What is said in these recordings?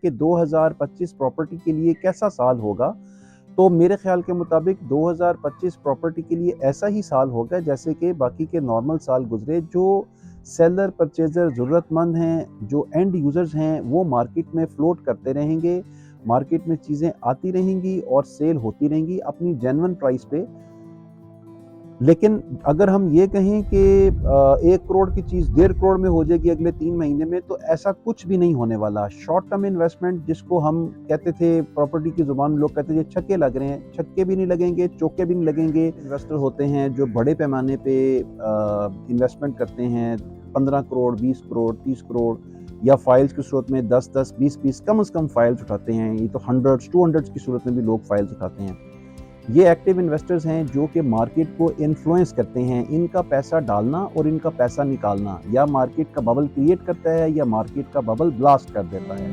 کہ 2025 प्रॉपर्टी के लिए कैसा साल होगा। तो मेरे ख्याल के मुताबिक 2025 प्रॉपर्टी के लिए ऐसा ही साल होगा जैसे कि बाकी के नॉर्मल साल गुजरे। जो सेलर परचेज़र ज़रूरतमंद हैं, जो एंड यूज़र्स हैं, वो मार्केट में फ्लोट करते रहेंगे, मार्केट में चीज़ें आती रहेंगी और सेल होती रहेंगी अपनी जेन्युइन प्राइस पे। लेकिन अगर हम ये कहें कि 1 करोड़ की चीज़ 1.5 करोड़ में हो जाएगी अगले 3 महीने में, तो ऐसा कुछ भी नहीं होने वाला। शॉर्ट टर्म इन्वेस्टमेंट जिसको हम कहते थे, प्रॉपर्टी की ज़ुबान में लोग कहते थे छक्के लग रहे हैं, छक्के भी नहीं लगेंगे, चौके भी नहीं लगेंगे। इन्वेस्टर होते हैं जो बड़े पैमाने पे इन्वेस्टमेंट करते हैं, 15 करोड़, 20 करोड़, 30 करोड़ या फाइल्स की सूरत में 10-10, 20-20 कम से कम फाइल्स उठाते हैं। ये तो हंड्रेड्स, 200 की सूरत में भी लोग फाइल्स उठाते हैं। ये एक्टिव इन्वेस्टर्स हैं जो कि मार्केट को इन्फ्लुएंस करते हैं। इनका पैसा डालना और इनका पैसा निकालना या मार्केट का बबल क्रिएट करता है या मार्केट का बबल ब्लास्ट कर देता है।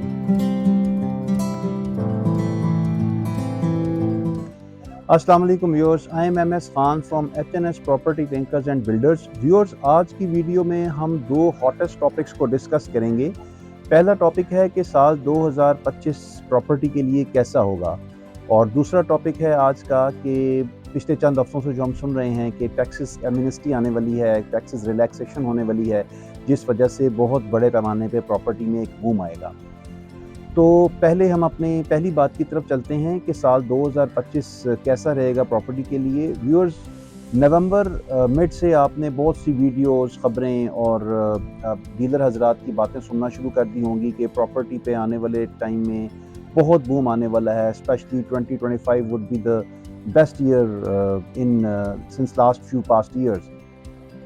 अस्सलाम वालेकुम viewers, I am MS Khan from HNS property bankers and builders. Viewers, आज की वीडियो में हम 2 हॉटेस्ट टॉपिक्स को डिस्कस करेंगे। पहला टॉपिक है कि साल 2025 प्रॉपर्टी के लिए कैसा होगा, और दूसरा टॉपिक है आज का कि पिछले चंद हफ्तों से जो हम सुन रहे हैं कि टैक्सेस एमनेस्टी आने वाली है, टैक्सेस रिलैक्सेशन होने वाली है, जिस वजह से बहुत बड़े पैमाने पे प्रॉपर्टी में एक बूम आएगा। तो पहले हम अपनी पहली बात की तरफ चलते हैं कि साल 2025 कैसा रहेगा प्रॉपर्टी के लिए। व्यूअर्स, नवंबर मिड से आपने बहुत सी वीडियोस, खबरें और डीलर हजरात की बातें सुनना शुरू कर दी होंगी कि प्रॉपर्टी पे आने वाले टाइम में बहुत बूम आने वाला है। Specially 2025 would be the best year in since last few past years.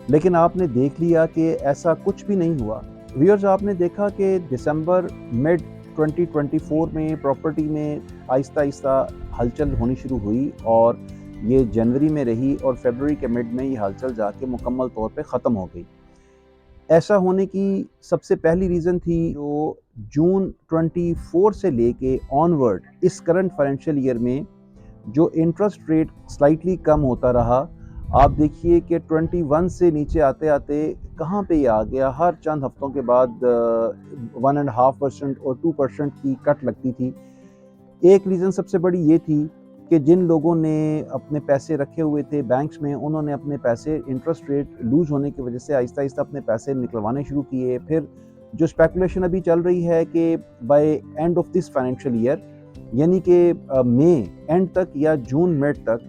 लेकिन आपने देख लिया कि ऐसा कुछ भी नहीं हुआ। व्यूअर्स, आपने देखा कि दिसंबर मिड 2024 में प्रॉपर्टी में आहिस्ता आहिस्ता हलचल होनी शुरू हुई और ये जनवरी में रही और फरवरी के मिड में ये हलचल जाके मुकम्मल तौर पे ख़त्म हो गई। ऐसा होने की सबसे पहली रीज़न थी जो जून 24 से लेके ऑनवर्ड इस करंट फाइनेंशियल ईयर में जो इंटरेस्ट रेट स्लाइटली कम होता रहा। आप देखिए कि 21 से नीचे आते आते कहाँ पे ये आ गया। हर चंद हफ्तों के बाद 1.5% और 2% की कट लगती थी। एक रीज़न सबसे बड़ी ये थी कि जिन लोगों ने अपने पैसे रखे हुए थे बैंक्स में, उन्होंने अपने पैसे इंटरेस्ट रेट लूज होने की वजह से आहिस्ता आहिस्ता अपने पैसे निकलवाने शुरू किए। फिर जो स्पेकुलेशन अभी चल रही है कि by end of this financial year, यानी कि मई एंड तक या जून मिड तक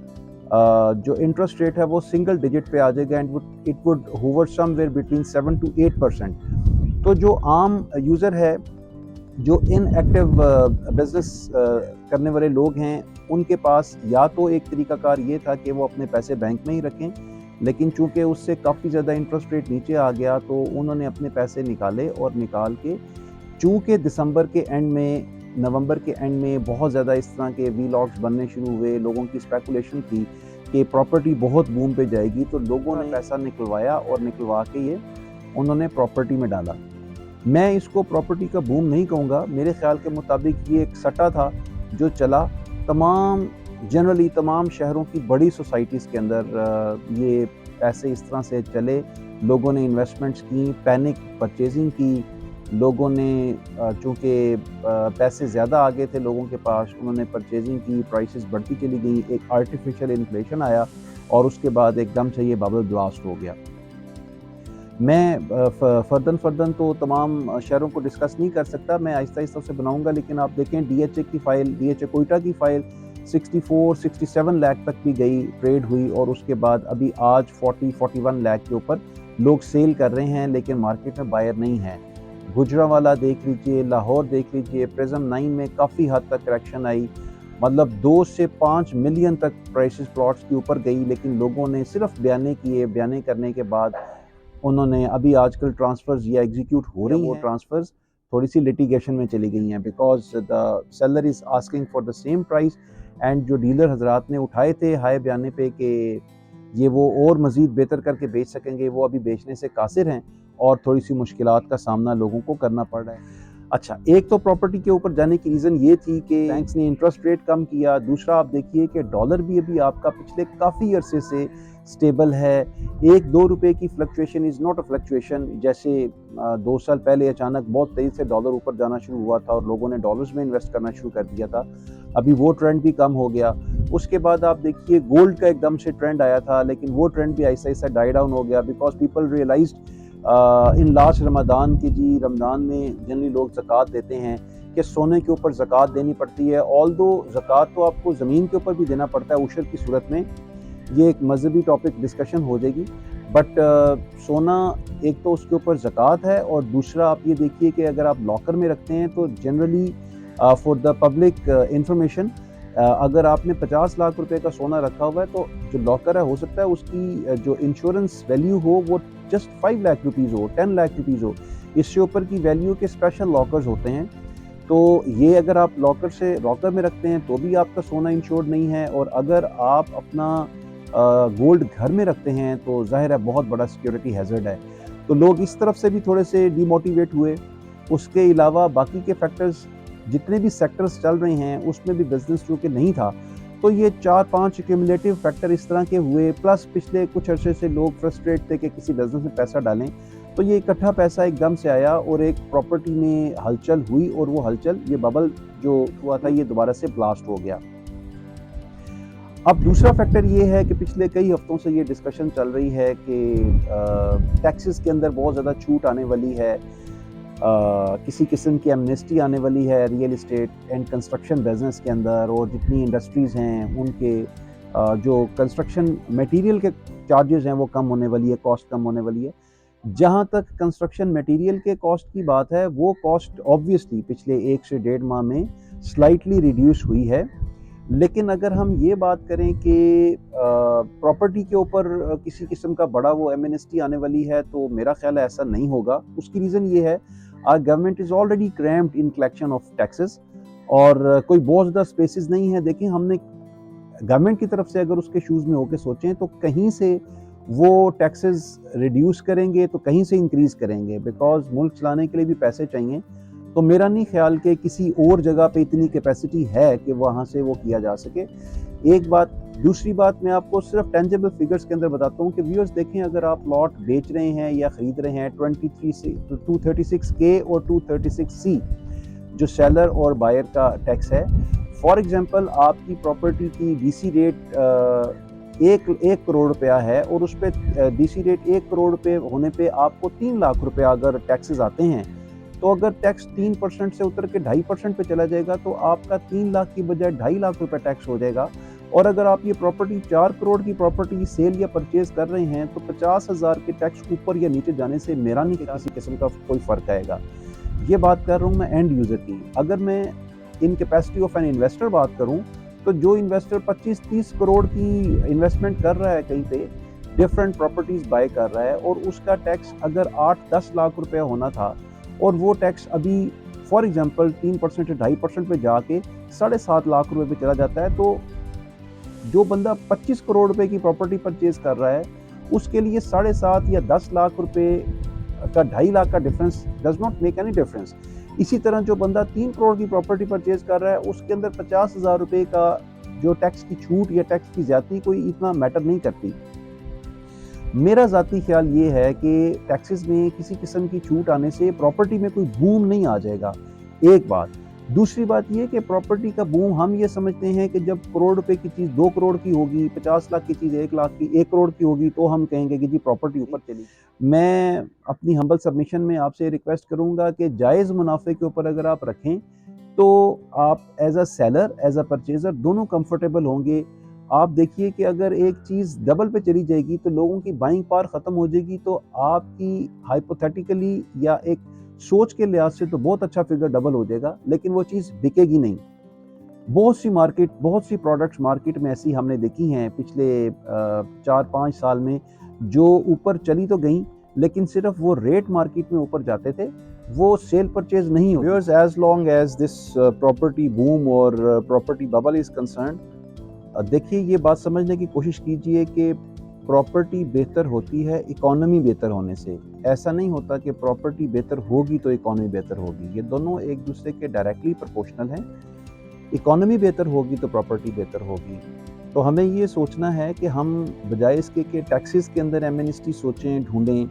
जो इंटरेस्ट रेट है वो सिंगल डिजिट पे आ जाएगा and it would hover somewhere between 7 to 8%। तो जो आम यूज़र है, जो इनएक्टिव बिजनेस करने वाले लोग हैं, उनके पास या तो एक तरीकाकार ये था कि वो अपने पैसे बैंक में ही रखें, लेकिन चूंकि उससे काफ़ी ज़्यादा इंटरेस्ट रेट नीचे आ गया तो उन्होंने अपने पैसे निकाले और निकाल के, चूंकि दिसंबर के एंड में, नवंबर के एंड में बहुत ज़्यादा इस तरह के वीलॉग्स बनने शुरू हुए, लोगों की स्पेकुलेशन थी कि प्रॉपर्टी बहुत बूम पे जाएगी, तो लोगों ने पैसा निकलवाया और निकलवा के ये उन्होंने प्रॉपर्टी में डाला। मैं इसको प्रॉपर्टी का बूम नहीं कहूँगा। मेरे ख्याल के मुताबिक ये एक सट्टा था जो चला जनरली तमाम शहरों की बड़ी सोसाइटीज़ के अंदर। ये पैसे इस तरह से चले, लोगों ने इन्वेस्टमेंट्स की, पैनिक परचेजिंग की, लोगों ने चूँकि पैसे ज़्यादा आ गए थे लोगों के पास, उन्होंने परचेजिंग की, प्राइसेस बढ़ती चली गई, एक आर्टिफिशियल इन्फ्लेशन आया और उसके बाद एकदम से ये बबल ब्लास्ट हो गया। मैं फर्दन तो तमाम शहरों को डिस्कस नहीं कर सकता, मैं आहिस्ता आहिस्ता उसे बनाऊंगा। लेकिन आप देखें DHA की फ़ाइल, DHA कोयटा की फ़ाइल 64-67 लाख तक भी गई, ट्रेड हुई, और उसके बाद अभी आज 40-41 लाख के ऊपर लोग सेल कर रहे हैं, लेकिन मार्केट में बायर नहीं है। गुजरांवाला देख लीजिए, लाहौर देख लीजिए, प्रिज्म 9 में काफ़ी हद तक करेक्शन आई, मतलब 2 से 5 मिलियन तक प्राइसेस प्लॉट्स के ऊपर गई, लेकिन लोगों ने सिर्फ बयाने किए। बयाने करने के बाद उन्होंने अभी आजकल ट्रांसफ़र्स या एग्जीक्यूट हो रही हैं, वो ट्रांसफ़र्स थोड़ी सी लिटिगेशन में चली गई हैं because the seller is asking for the same price, and जो डीलर हजरात ने उठाए थे हाई बयाने पे कि ये वो और मज़ीद बेहतर करके बेच सकेंगे, वो अभी बेचने से कासिर हैं और थोड़ी सी मुश्किलात का सामना लोगों को करना पड़ रहा है। अच्छा, एक तो प्रॉपर्टी के ऊपर जाने की रीज़न ये थी कि बैंक्स ने इंटरेस्ट रेट कम किया। दूसरा, आप देखिए कि डॉलर भी अभी आपका पिछले काफ़ी अरसे से स्टेबल है। 1-2 रुपए की fluctuation is not a fluctuation. जैसे 2 साल पहले अचानक बहुत तेज़ी से डॉलर ऊपर जाना शुरू हुआ था और लोगों ने डॉलर्स में इन्वेस्ट करना शुरू कर दिया था। अभी वो ट्रेंड भी कम हो गया। उसके बाद आप देखिए गोल्ड का एकदम से ट्रेंड आया था, लेकिन वो ट्रेंड भी ऐसा-ऐसा डाई डाउन हो गया because people realized in last Ramzan कि जी रमज़ान में जनरली लोग ज़कात देते हैं कि सोने के ऊपर ज़कात देनी पड़ती है। ऑल्दो ज़कात तो आपको ज़मीन के ऊपर भी देना पड़ता है उशर की सूरत में। ये एक मज़हबी टॉपिक डिस्कशन हो जाएगी, बट सोना एक तो उसके ऊपर ज़कात है और दूसरा आप ये देखिए कि अगर आप लॉकर में रखते हैं तो generally for the public information अगर आपने 50 लाख रुपए का सोना रखा हुआ है तो जो लॉकर है हो सकता है उसकी जो इंश्योरेंस वैल्यू हो वो जस्ट 5 लाख रुपीज़ हो, 10 लाख रुपीज़ हो। इससे ऊपर की वैल्यू के स्पेशल लॉकर्स होते हैं। तो ये अगर आप लॉकर में रखते हैं तो भी आपका सोना इंश्योर्ड नहीं है, और अगर आप अपना गोल्ड घर में रखते हैं तो ज़ाहिर है बहुत बड़ा सिक्योरिटी हैज़र्ड है। तो लोग इस तरफ से भी थोड़े से डिमोटिवेट हुए। उसके अलावा बाकी के फैक्टर्स जितने भी सेक्टर्स चल रहे हैं उसमें भी बिजनेस चूँकि नहीं था, तो ये 4-5 क्यूमुलेटिव फैक्टर इस तरह के हुए, प्लस पिछले कुछ अरसे से लोग फ्रस्ट्रेट थे कि किसी बिजनेस में पैसा डालें, तो ये इकट्ठा पैसा एकदम से आया और एक प्रॉपर्टी में हलचल हुई, और वो हलचल ये बबल जो हुआ था ये दोबारा से ब्लास्ट हो गया। अब दूसरा फैक्टर ये है कि पिछले कई हफ्तों से ये डिस्कशन चल रही है कि टैक्सेस के अंदर बहुत ज़्यादा छूट आने वाली है, किसी किस्म की एमनेस्टी आने वाली है real estate and construction business के अंदर, और जितनी इंडस्ट्रीज़ हैं उनके जो कंस्ट्रक्शन मटेरियल के चार्जेस हैं वो कम होने वाली है, कॉस्ट कम होने वाली है। जहाँ तक कंस्ट्रक्शन मटेरियल के कॉस्ट की बात है, वो कॉस्ट ऑब्वियसली पिछले 1 से 1.5 माह में स्लाइटली रिड्यूस हुई है। लेकिन अगर हम ये बात करें कि प्रॉपर्टी के ऊपर किसी किस्म का बड़ा वो एमनेस्टी आने वाली है, तो मेरा ख्याल है ऐसा नहीं होगा। उसकी रीज़न ये है, our government is already cramped in collection of taxes, और कोई बहुत ज़्यादा स्पेसेस नहीं है। देखिए हमने गवर्नमेंट की तरफ से अगर उसके शूज़ में होकर सोचें तो कहीं से वो टैक्सेस रिड्यूस करेंगे तो कहीं से इंक्रीज़ करेंगे, बिकॉज़ मुल्क चलाने के लिए भी पैसे चाहिए। तो मेरा नहीं ख्याल कि किसी और जगह पे इतनी कैपेसिटी है कि वहाँ से वो किया जा सके। एक बात। दूसरी बात, मैं आपको सिर्फ टेंजिबल फिगर्स के अंदर बताता हूँ कि व्यूअर्स देखें, अगर आप प्लॉट बेच रहे हैं या ख़रीद रहे हैं 23 से 236K और 236C जो सेलर और बायर का टैक्स है। फॉर एग्जांपल आपकी प्रॉपर्टी की डीसी रेट 1 करोड़ रुपया है और उस पर डीसी रेट 1 करोड़ रुपये होने पे आपको 3 लाख रुपया अगर टैक्सेस आते हैं, तो अगर टैक्स 3% से उतर के 2.5% पे चला जाएगा तो आपका 3 लाख की बजाय 2.5 लाख रुपए टैक्स हो जाएगा। और अगर आप ये प्रॉपर्टी 4 करोड़ की प्रॉपर्टी सेल या परचेज कर रहे हैं तो 50,000 के टैक्स ऊपर या नीचे जाने से मेरा नहीं किसी किस्म का कोई फ़र्क आएगा। ये बात कर रहा हूँ मैं एंड यूज़र की। अगर मैं in capacity of an investor बात करूँ, तो जो इन्वेस्टर 25-30 करोड़ की इन्वेस्टमेंट कर रहा है कहीं पे, डिफरेंट प्रॉपर्टीज़ बाय कर रहा है, और उसका टैक्स अगर 8-10 लाख रुपया होना था और वो टैक्स अभी फॉर एग्जांपल 3% से 2.5% पे जाके 7.5 लाख रुपए पे चला जाता है, तो जो बंदा 25 करोड़ रुपए की प्रॉपर्टी परचेज कर रहा है उसके लिए 7.5 या 10 लाख रुपए का 2.5 लाख का difference does not make any difference. इसी तरह जो बंदा 3 करोड़ की प्रॉपर्टी परचेज कर रहा है उसके अंदर 50,000 रुपए का जो टैक्स की छूट या टैक्स की ज्यादती कोई इतना मैटर नहीं करती। मेरा ज़ाती ख्याल ये है कि टैक्सेस में किसी किस्म की छूट आने से प्रॉपर्टी में कोई बूम नहीं आ जाएगा, एक बात। दूसरी बात ये कि प्रॉपर्टी का बूम हम ये समझते हैं कि जब करोड़ रुपए की चीज़ 2 करोड़ की होगी, 50 लाख की चीज़ 1 लाख की 1 करोड़ की होगी, तो हम कहेंगे कि जी प्रॉपर्टी ऊपर चली। मैं अपनी हम्बल सबमिशन में आपसे रिक्वेस्ट करूँगा कि जायज़ मुनाफे के ऊपर अगर आप रखें तो आप as a seller as a purchaser दोनों कंफर्टेबल होंगे। आप देखिए कि अगर एक चीज़ डबल पे चली जाएगी तो लोगों की बाइंग पावर ख़त्म हो जाएगी, तो आपकी हाइपोथेटिकली या एक सोच के लिहाज से तो बहुत अच्छा फिगर डबल हो जाएगा, लेकिन वो चीज़ बिकेगी नहीं। बहुत सी प्रोडक्ट्स मार्केट में ऐसी हमने देखी हैं पिछले 4-5 साल में जो ऊपर चली तो गई, लेकिन सिर्फ वो रेट मार्केट में ऊपर जाते थे, वो सेल परचेज नहीं हुई। Viewers, as long as this property boom और प्रॉपर्टी बबल इज कंसर्न, देखिए ये बात समझने की कोशिश कीजिए कि प्रॉपर्टी बेहतर होती है इकोनॉमी बेहतर होने से। ऐसा नहीं होता कि प्रॉपर्टी बेहतर होगी तो इकोनॉमी बेहतर होगी, ये दोनों एक दूसरे के डायरेक्टली प्रोपोर्शनल हैं। इकोनॉमी बेहतर होगी तो प्रॉपर्टी बेहतर होगी। تو ہمیں یہ سوچنا ہے کہ ہم بجائے اس کے کہ ٹیکسز کے اندر ایمنسٹی سوچیں ڈھونڈیں،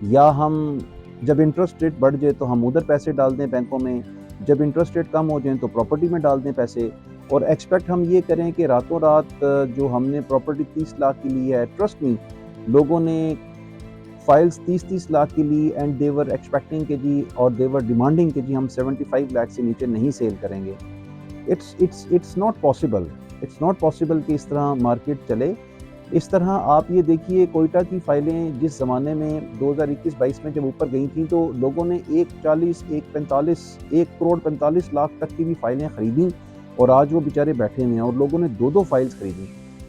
یا ہم جب انٹرسٹ ریٹ بڑھ جائے تو ہم ادھر پیسے ڈال دیں بینکوں میں، جب انٹرسٹ ریٹ کم ہو جائیں تو پراپرٹی میں ڈال دیں پیسے، اور ایکسپیکٹ ہم یہ کریں کہ راتوں رات جو ہم نے پراپرٹی 30 لاکھ کی لی ہے، ٹرسٹ می لوگوں نے فائلز 30 لاکھ کی لی اینڈ دے ور ایکسپیکٹنگ کہ جی، اور دے ور ڈیمانڈنگ کہ جی ہم 75 لاکھ سے نیچے نہیں سیل کریں گے۔ It's not possible, it's not possible کہ اس طرح مارکیٹ چلے۔ اس طرح آپ یہ دیکھیے کوئٹہ کی فائلیں جس زمانے میں 2021-22 میں جب اوپر گئی تھیں تو لوگوں نے 140 1 کروڑ 45 لاکھ تک کی بھی فائلیں خریدیں، اور آج وہ بیچارے بیٹھے ہوئے ہیں اور لوگوں نے دو فائلز خریدیں۔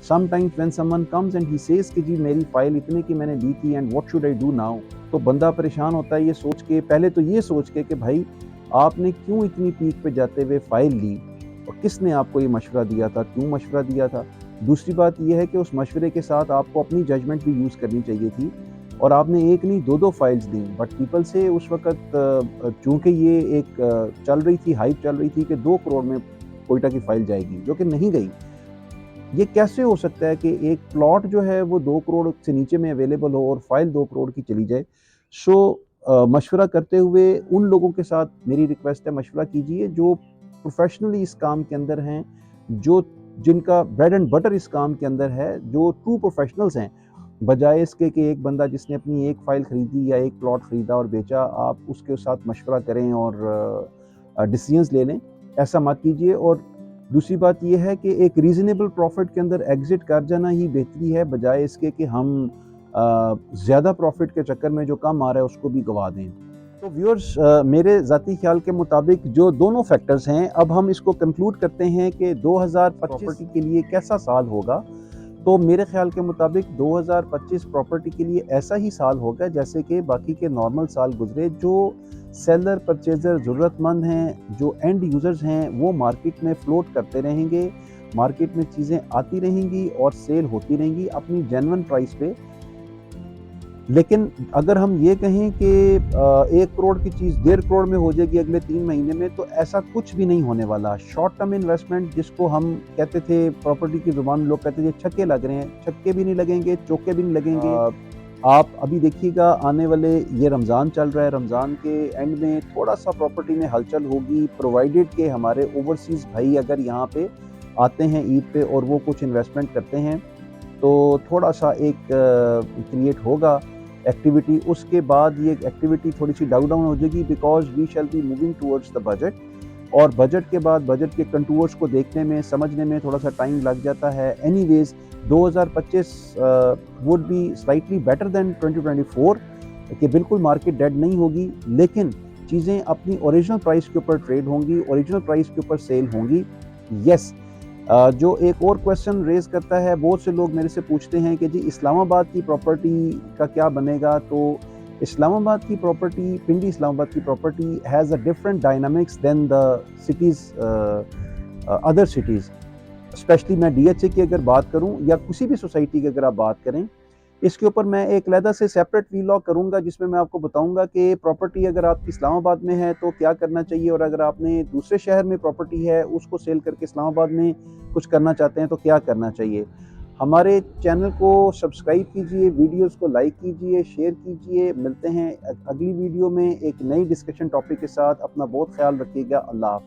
Sometimes when someone comes and he says کہ جی میری فائل اتنے کی میں نے دی تھی and what should I do now، تو بندہ پریشان ہوتا ہے یہ سوچ کے، پہلے تو یہ سوچ کے کہ بھائی آپ نے کیوں اتنی پیک پہ جاتے ہوئے فائل لی، اور کس نے آپ کو یہ مشورہ دیا تھا، کیوں مشورہ دیا تھا۔ دوسری بات یہ ہے کہ اس مشورے کے ساتھ آپ کو اپنی ججمنٹ بھی یوز کرنی چاہیے تھی، اور آپ نے ایک نہیں دو فائلز دیں، بٹ پیپل سے اس وقت چونکہ یہ ایک چل رہی تھی، ہائپ چل رہی تھی کہ 2 کروڑ میں کوئٹہ کی فائل جائے گی، جو کہ نہیں گئی۔ یہ کیسے ہو سکتا ہے کہ ایک پلاٹ جو ہے وہ 2 کروڑ سے نیچے میں اویلیبل ہو اور فائل 2 کروڑ کی چلی جائے۔ مشورہ کرتے ہوئے ان لوگوں کے ساتھ میری ریکویسٹ ہے مشورہ کیجئے جو پروفیشنلی اس کام کے اندر ہیں، جن کا بریڈ اینڈ بٹر اس کام کے اندر ہے، جو ٹرو پروفیشنلز ہیں، بجائے اس کے کہ ایک بندہ جس نے اپنی ایک فائل خریدی یا ایک پلاٹ خریدا اور بیچا، آپ اس کے ساتھ مشورہ کریں اور ڈیسیژنز لے لیں۔ ایسا مت کیجئے۔ اور دوسری بات یہ ہے کہ ایک ریزنیبل پروفٹ کے اندر ایگزٹ کر جانا ہی بہتری ہے، بجائے اس کے کہ ہم زیادہ پروفٹ کے چکر میں جو کم آ رہا ہے اس کو بھی گوا دیں۔ تو ویورز، میرے ذاتی خیال کے مطابق جو دونوں فیکٹرز ہیں، اب ہم اس کو کنکلوڈ کرتے ہیں کہ 2025 پراپرٹی کے لیے کیسا سال ہوگا۔ تو میرے خیال کے مطابق 2025 پراپرٹی کے لیے ایسا ہی سال ہوگا جیسے کہ باقی کے نارمل سال گزرے۔ جو سیلر پرچیزر ضرورت مند ہیں، جو اینڈ یوزرز ہیں، وہ مارکیٹ میں فلوٹ کرتے رہیں گے، مارکیٹ میں چیزیں آتی رہیں گی اور سیل ہوتی رہیں گی اپنی جینون پرائس پہ۔ لیکن اگر ہم یہ کہیں کہ 1 کروڑ کی چیز 1.5 کروڑ میں ہو جائے گی اگلے 3 مہینے میں، تو ایسا کچھ بھی نہیں ہونے والا۔ شارٹ ٹرم انویسٹمنٹ جس کو ہم کہتے تھے، پراپرٹی کی زبان میں لوگ کہتے تھے چھکے لگ رہے ہیں، چھکے بھی نہیں لگیں گے، چوکے بھی نہیں لگیں گے۔ آپ ابھی دیکھیے گا آنے والے یہ رمضان چل رہا ہے، رمضان کے اینڈ میں تھوڑا سا پراپرٹی میں ہلچل ہوگی، پرووائڈیڈ کہ ہمارے اوورسیز بھائی اگر یہاں پہ آتے ہیں عید پہ اور وہ کچھ انویسٹمنٹ کرتے ہیں تو تھوڑا سا ایک کریٹ ہوگا ایکٹیویٹی۔ اس کے بعد یہ ایکٹیویٹی تھوڑی سی ڈاؤن ہو جائے گی، because we shall be moving towards the budget, اور بجٹ کے بعد بجٹ کے کنٹورز کو دیکھنے میں سمجھنے میں تھوڑا سا ٹائم لگ جاتا ہے۔ Anyways 2025 would be slightly better than 2024 کہ بالکل مارکیٹ ڈیڈ نہیں ہوگی، لیکن چیزیں اپنی اوریجنل پرائس کے اوپر ٹریڈ ہوں گی، اوریجنل پرائس کے اوپر سیل ہوں گی۔ یس، جو ایک اور کویسچن ریز کرتا ہے، بہت سے لوگ میرے سے پوچھتے ہیں کہ جی اسلام آباد کی پراپرٹی کا کیا بنے گا۔ تو اسلام آباد کی پراپرٹی، پنڈی اسلام آباد کی property has a different dynamics then the cities, other cities. Especially میں ڈی ایچ اے کی اگر بات کروں یا کسی بھی سوسائٹی کی اگر آپ بات کریں، اس کے اوپر میں ایک علیحدہ سے سیپریٹ ویلاگ کروں گا جس میں میں آپ کو بتاؤں گا کہ پراپرٹی اگر آپ کی اسلام آباد میں ہے تو کیا کرنا چاہیے، اور اگر آپ نے دوسرے شہر میں پراپرٹی ہے اس کو سیل کر کے اسلام آباد میں کچھ کرنا چاہتے ہیں تو کیا کرنا چاہیے۔ ہمارے چینل کو سبسکرائب کیجئے، ویڈیوز کو لائک کیجئے، شیئر کیجئے۔ ملتے ہیں اگلی ویڈیو میں ایک نئی ڈسکشن ٹاپک کے ساتھ۔ اپنا بہت خیال رکھیے گا۔ اللہ حافظ۔